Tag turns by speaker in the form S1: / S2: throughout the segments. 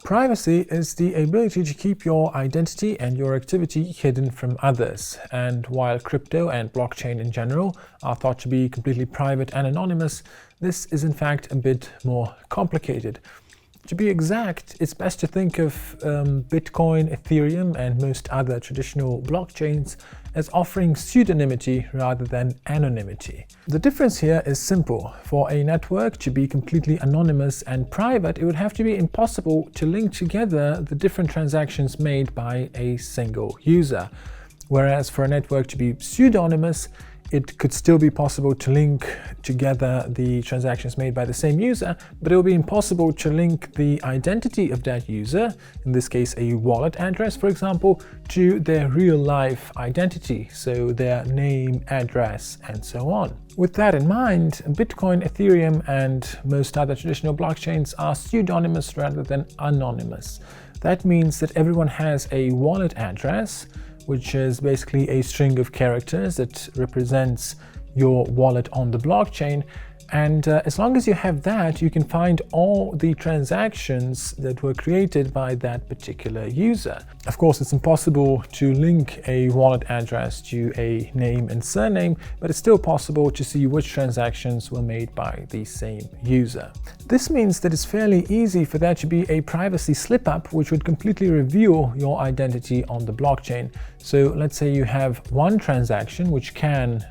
S1: Privacy is the ability to keep your identity and your activity hidden from others. And while crypto and blockchain in general are thought to be completely private and anonymous, this is in fact a bit more complicated. To be exact, it's best to think of Bitcoin, Ethereum, and most other traditional blockchains as offering pseudonymity rather than anonymity. The difference here is simple. For a network to be completely anonymous and private, it would have to be impossible to link together the different transactions made by a single user. Whereas for a network to be pseudonymous, it could still be possible to link together the transactions made by the same user, but it will be impossible to link the identity of that user, in this case a wallet address for example, to their real-life identity, so their name, address, and so on. With that in mind, Bitcoin, Ethereum, and most other traditional blockchains are pseudonymous rather than anonymous. That means that everyone has a wallet address, which is basically a string of characters that represents your wallet on the blockchain. And as long as you have that, you can find all the transactions that were created by that particular user. Of course, it's impossible to link a wallet address to a name and surname, but it's still possible to see which transactions were made by the same user. This means that it's fairly easy for there to be a privacy slip-up which would completely reveal your identity on the blockchain. So let's say you have one transaction which can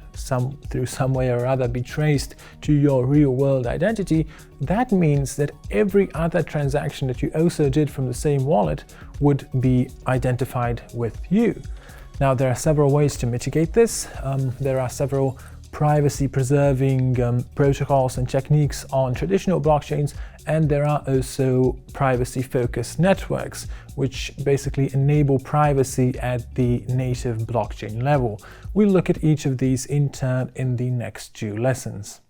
S1: through some way or other be traced to your real-world identity. That means that every other transaction that you also did from the same wallet would be identified with you. Now, there are several ways to mitigate this. There are several privacy-preserving protocols and techniques on traditional blockchains, and there are also privacy-focused networks, which basically enable privacy at the native blockchain level. We'll look at each of these in turn in the next two lessons.